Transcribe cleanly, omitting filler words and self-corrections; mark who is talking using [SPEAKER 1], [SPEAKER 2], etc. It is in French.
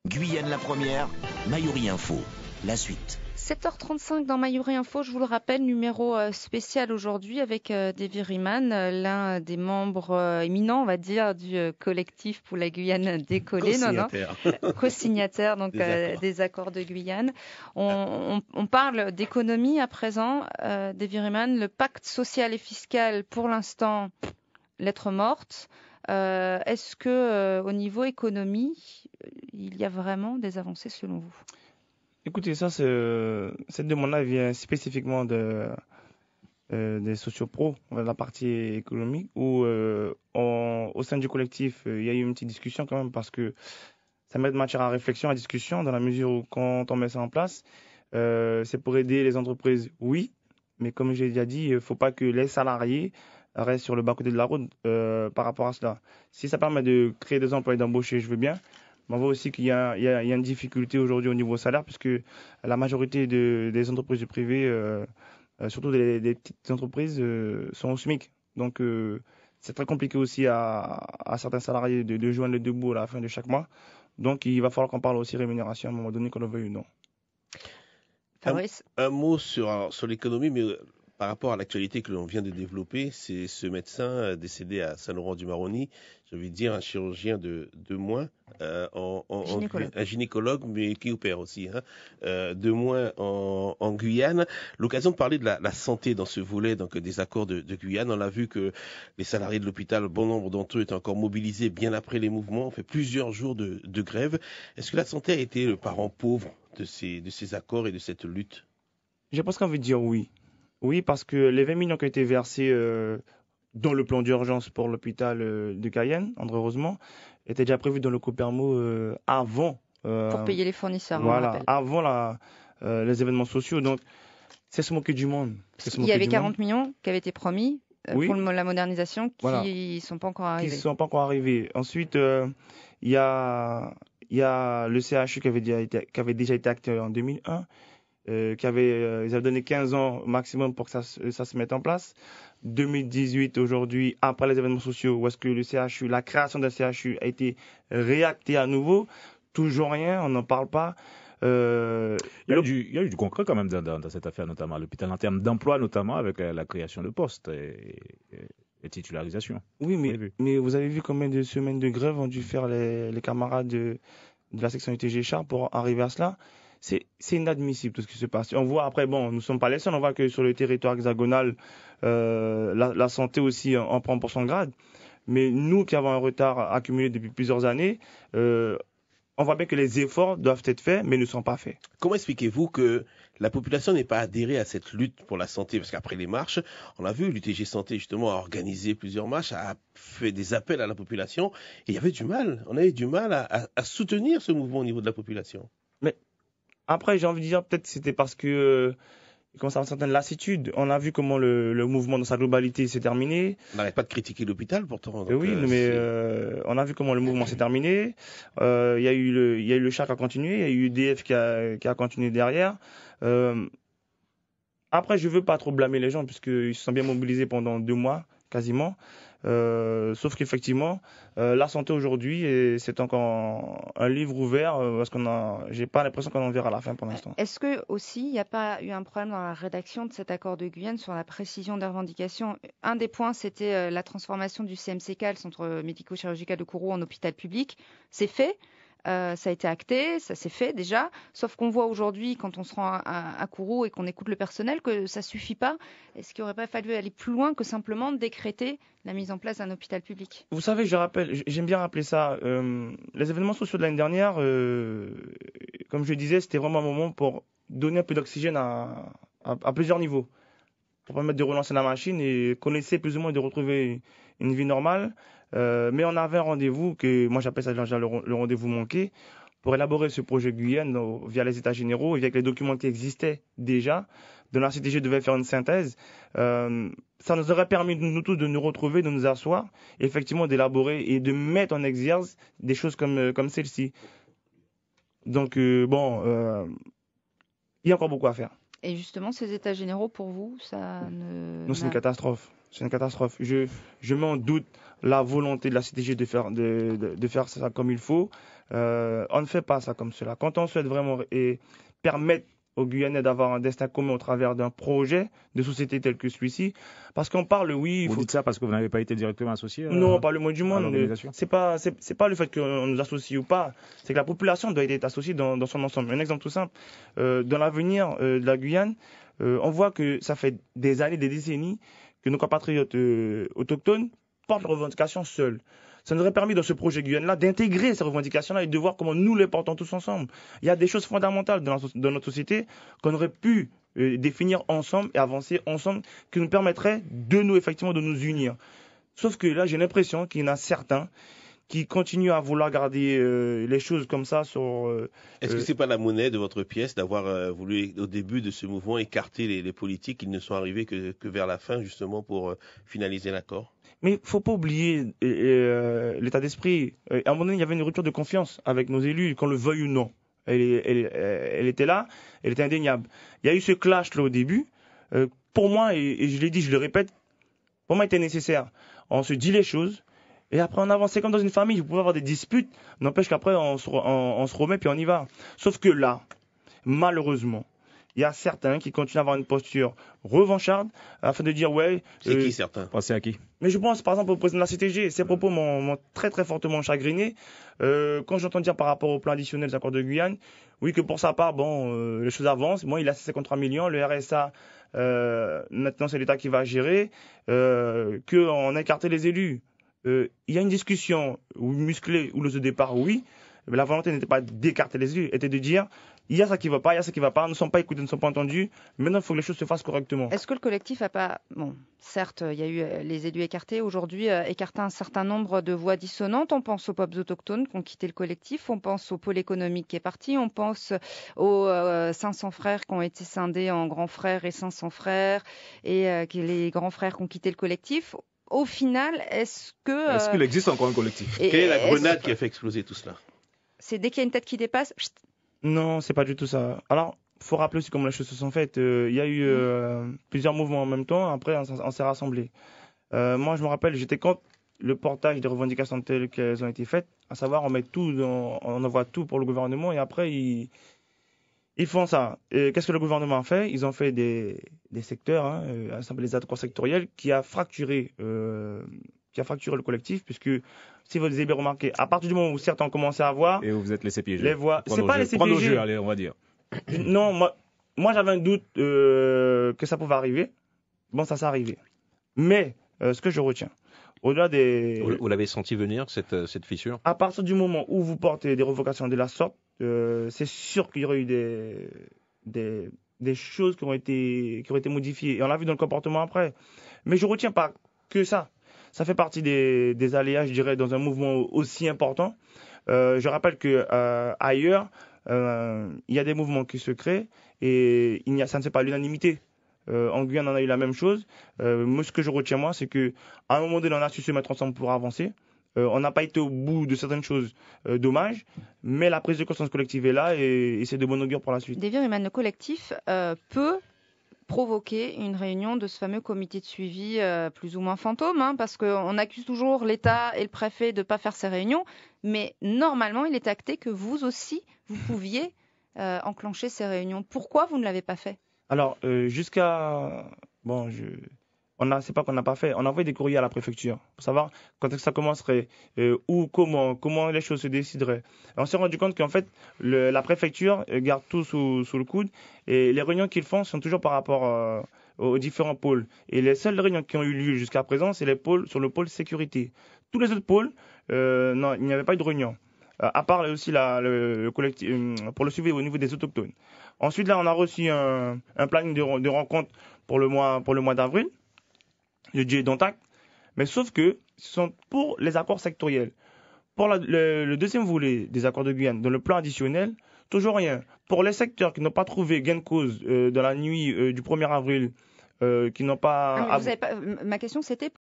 [SPEAKER 1] Guyane la première, Mayuri Info, la suite.
[SPEAKER 2] 7h35 dans Mayuri Info, je vous le rappelle, numéro spécial aujourd'hui avec Davy Riemann, l'un des membres éminents, on va dire, du collectif pour la Guyane décollée. Co-signataire donc des accords de Guyane. On parle d'économie à présent. Davy Riemann, le pacte social et fiscal, pour l'instant, lettre morte. Est-ce que au niveau économie, il y a vraiment des avancées selon vous?
[SPEAKER 3] Écoutez, cette demande-là vient spécifiquement des sociopros, la partie économique, où au sein du collectif, il y a eu une petite discussion quand même parce que ça met de matière à réflexion, à discussion, dans la mesure où quand on met ça en place, c'est pour aider les entreprises, oui, mais comme j'ai déjà dit, il ne faut pas que les salariés restent sur le bas-côté de la route par rapport à cela. Si ça permet de créer des emplois et d'embaucher, je veux bien. On voit aussi qu'il y a une difficulté aujourd'hui au niveau salaire, puisque la majorité des entreprises privées, surtout des petites entreprises, sont au SMIC. Donc, c'est très compliqué aussi à certains salariés de joindre le debout à la fin de chaque mois. Donc, il va falloir qu'on parle aussi rémunération à un moment donné, qu'on le veuille ou non.
[SPEAKER 2] Fabrice.
[SPEAKER 4] Un mot sur l'économie, mais par rapport à l'actualité que l'on vient de développer, c'est ce médecin décédé à Saint-Laurent-du-Maroni, je vais dire un chirurgien de moins, un gynécologue, mais qui opère aussi, de moins en Guyane. L'occasion de parler de la santé dans ce volet donc, des accords de Guyane. On a vu que les salariés de l'hôpital, bon nombre d'entre eux étaient encore mobilisés bien après les mouvements. On fait plusieurs jours de grève. Est-ce que la santé a été le parent pauvre de ces accords et de cette lutte?
[SPEAKER 3] J'ai presque envie de dire oui. Oui, parce que les 20 millions qui ont été versés dans le plan d'urgence pour l'hôpital de Cayenne, André Rosemont, étaient déjà prévus dans le Copermo avant.
[SPEAKER 2] Pour payer les fournisseurs,
[SPEAKER 3] voilà, avant les événements sociaux. Donc, c'est se moquer du monde.
[SPEAKER 2] Il y avait 40 millions qui avaient été promis
[SPEAKER 3] oui.
[SPEAKER 2] pour la modernisation qui ne sont pas encore arrivés.
[SPEAKER 3] Qui ne sont pas encore arrivés. Ensuite, il y a le CHU qui avait déjà été acté en 2001. Ils avaient donné 15 ans maximum pour que ça se mette en place. 2018 aujourd'hui, après les événements sociaux, où est-ce que le CHU, la création d'un CHU a été réactée à nouveau, toujours rien, on n'en parle pas.
[SPEAKER 5] Il y a eu du concret quand même dans cette affaire, notamment à l'hôpital, en termes d'emploi, notamment avec la création de postes et titularisation.
[SPEAKER 3] Oui, mais vous avez vu combien de semaines de grève ont dû faire les camarades de la section UTG Char pour arriver à cela? C'est inadmissible tout ce qui se passe. On voit après, bon, nous ne sommes pas les seuls, on voit que sur le territoire hexagonal, la santé aussi en prend pour son grade. Mais nous qui avons un retard accumulé depuis plusieurs années, on voit bien que les efforts doivent être faits, mais ne sont pas faits.
[SPEAKER 4] Comment expliquez-vous que la population n'ait pas adhéré à cette lutte pour la santé? Parce qu'après les marches, on a vu l'UTG Santé justement a organisé plusieurs marches, a fait des appels à la population, et il y avait du mal. On avait du mal à soutenir ce mouvement au niveau de la population.
[SPEAKER 3] Mais après, j'ai envie de dire, peut-être c'était parce que il commence à avoir une certaine lassitude. On a vu comment le mouvement dans sa globalité s'est terminé.
[SPEAKER 4] On n'arrête pas de critiquer l'hôpital pourtant.
[SPEAKER 3] Donc, oui, mais on a vu comment le mouvement s'est terminé. Il y a eu le CHAC qui a continué, il y a eu EDF qui a continué derrière. Après, je veux pas trop blâmer les gens puisqu'ils se sont bien mobilisés pendant 2 mois quasiment. Sauf qu'effectivement, la santé aujourd'hui, c'est encore un livre ouvert parce j'ai pas l'impression qu'on en verra à la fin pour l'instant.
[SPEAKER 2] Est-ce que aussi il n'y a pas eu un problème dans la rédaction de cet accord de Guyane sur la précision des revendications? Un des points, c'était la transformation du CMCK, le centre médico-chirurgical de Kourou, en hôpital public. C'est fait. Ça a été acté, ça s'est fait déjà, sauf qu'on voit aujourd'hui, quand on se rend à Kourou et qu'on écoute le personnel, que ça suffit pas. Est-ce qu'il n'aurait pas fallu aller plus loin que simplement décréter la mise en place d'un hôpital public?
[SPEAKER 3] Vous savez, j'aime bien rappeler ça. Les événements sociaux de l'année dernière, comme je disais, c'était vraiment un moment pour donner un peu d'oxygène à plusieurs niveaux, pour permettre de relancer la machine et qu'on essaie plus ou moins de retrouver une vie normale. Mais on avait un rendez-vous que moi j'appelle ça le rendez-vous manqué pour élaborer ce projet Guyane via les états généraux et avec les documents qui existaient déjà. De la CTG devait faire une synthèse. Ça nous aurait permis nous tous de nous retrouver, de nous asseoir, et effectivement d'élaborer et de mettre en exergue des choses comme celle-ci. Donc il y a encore beaucoup à faire.
[SPEAKER 2] Et justement, ces états généraux, pour vous, ça ne...
[SPEAKER 3] Non, c'est une catastrophe. C'est une catastrophe. Je mets en doute la volonté de la CTG de faire ça comme il faut. On ne fait pas ça comme cela. Quand on souhaite vraiment permettre aux Guyanais d'avoir un destin commun au travers d'un projet de société tel que celui-ci, parce qu'on parle, oui...
[SPEAKER 5] Vous dites ça parce que vous n'avez pas été directement associé
[SPEAKER 3] Non, pas le moins du monde. C'est pas le fait qu'on nous associe ou pas, c'est que la population doit être associée dans son ensemble. Un exemple tout simple, dans l'avenir de la Guyane, on voit que ça fait des années, des décennies, que nos compatriotes autochtones portent leurs revendications seuls. Ça nous aurait permis dans ce projet Guyane-là d'intégrer ces revendications-là et de voir comment nous les portons tous ensemble. Il y a des choses fondamentales dans notre société qu'on aurait pu définir ensemble et avancer ensemble qui nous permettraient effectivement de nous unir. Sauf que là, j'ai l'impression qu'il y en a certains qui continuent à vouloir garder les choses comme ça sur...
[SPEAKER 4] Est-ce que c'est pas la monnaie de votre pièce d'avoir voulu, au début de ce mouvement, écarter les politiques qui ne sont arrivés que vers la fin, justement, pour finaliser l'accord?
[SPEAKER 3] Mais il ne faut pas oublier l'état d'esprit. À un moment donné, il y avait une rupture de confiance avec nos élus, qu'on le veuille ou non. Elle était là, elle était indéniable. Il y a eu ce clash-là au début. Pour moi, et je l'ai dit, je le répète, pour moi, il était nécessaire. On se dit les choses, et après on avance. C'est comme dans une famille, vous pouvez avoir des disputes, n'empêche qu'après on se remet, puis on y va. Sauf que là, malheureusement, il y a certains qui continuent à avoir une posture revancharde afin de dire ouais.
[SPEAKER 4] C'est qui certains?
[SPEAKER 5] Pensez à qui?
[SPEAKER 3] Mais je pense par exemple au président de la CTG. Ses propos m'ont très très fortement chagriné. Quand j'entends dire par rapport au plan additionnel des accords de Guyane, oui que pour sa part, bon, les choses avancent. Bon, il a 53 millions. Le RSA, maintenant c'est l'État qui va gérer. Qu'on a écarté les élus. Il y a une discussion musclée ou le départ, oui. Mais la volonté n'était pas d'écarter les élus, était de dire il y a ça qui ne va pas, il y a ça qui ne va pas, nous ne sommes pas écoutés, nous ne sommes pas entendus. Maintenant, il faut que les choses se fassent correctement.
[SPEAKER 2] Est-ce que le collectif n'a pas... Bon, certes, il y a eu les élus écartés. Aujourd'hui, écarté un certain nombre de voix dissonantes. On pense aux peuples autochtones qui ont quitté le collectif. On pense au pôle économique qui est parti. On pense aux 500 frères qui ont été scindés en grands frères et 500 frères. Et les grands frères qui ont quitté le collectif. Au final, est-ce
[SPEAKER 5] qu'il existe encore un collectif?
[SPEAKER 4] Quelle est la grenade qui a fait exploser tout cela?
[SPEAKER 2] C'est dès qu'il y a une tête qui dépasse.
[SPEAKER 3] Non, c'est pas du tout ça. Alors, il faut rappeler aussi comment les choses se sont faites. Il y a eu plusieurs mouvements en même temps. Après, on s'est rassemblés. Moi, je me rappelle, j'étais contre le portage des revendications telles qu'elles ont été faites. À savoir, on envoie tout pour le gouvernement et après, ils font ça. Et qu'est-ce que le gouvernement a fait? Ils ont fait des secteurs, des accords sectoriels qui a fracturé le collectif, puisque si vous avez bien remarqué, à partir du moment où certains ont commencé à voir...
[SPEAKER 5] Et vous vous êtes laissé piéger.
[SPEAKER 3] Les voix... C'est pas laissé piéger.
[SPEAKER 5] Prendre au jeu, allez, on va dire.
[SPEAKER 3] Non, moi j'avais un doute que ça pouvait arriver. Bon, ça s'est arrivé. Mais, ce que je retiens, au-delà des...
[SPEAKER 6] Vous l'avez senti venir, cette fissure?
[SPEAKER 3] À partir du moment où vous portez des revocations de la sorte, c'est sûr qu'il y aurait eu des choses qui auraient été modifiées. Et on l'a vu dans le comportement après. Mais je retiens pas que ça. Ça fait partie des aléas, je dirais, dans un mouvement aussi important. Je rappelle que ailleurs, il y a des mouvements qui se créent et ça ne fait pas l'unanimité. En Guyane, on a eu la même chose. Moi, ce que je retiens, moi, c'est qu'à un moment donné, on a su se mettre ensemble pour avancer. On n'a pas été au bout de certaines choses, dommage, mais la prise de conscience collective est là et c'est de bon augure pour la suite.
[SPEAKER 2] David Riemann, le collectif peut provoquer une réunion de ce fameux comité de suivi plus ou moins fantôme, parce qu'on accuse toujours l'État et le préfet de ne pas faire ces réunions, mais normalement il est acté que vous aussi, vous pouviez enclencher ces réunions. Pourquoi vous ne l'avez pas fait?
[SPEAKER 3] Alors, c'est pas qu'on n'a pas fait, on a envoyé des courriers à la préfecture pour savoir quand est-ce que ça commencerait, ou comment les choses se décideraient. Et on s'est rendu compte qu'en fait, la préfecture garde tout sous le coude et les réunions qu'ils font sont toujours par rapport aux différents pôles. Et les seules réunions qui ont eu lieu jusqu'à présent, c'est sur le pôle sécurité. Tous les autres pôles, non, il n'y avait pas eu de réunion. À part aussi le collectif, pour le suivi au niveau des autochtones. Ensuite, là, on a reçu un planning de rencontre pour le mois d'avril. Le Dieu d'Ontac, mais sauf que ce sont pour les accords sectoriels. Pour le deuxième volet des accords de Guyane, dans le plan additionnel, toujours rien. Pour les secteurs qui n'ont pas trouvé gain de cause dans la nuit du 1er avril, qui n'ont pas...
[SPEAKER 2] Ma question c'était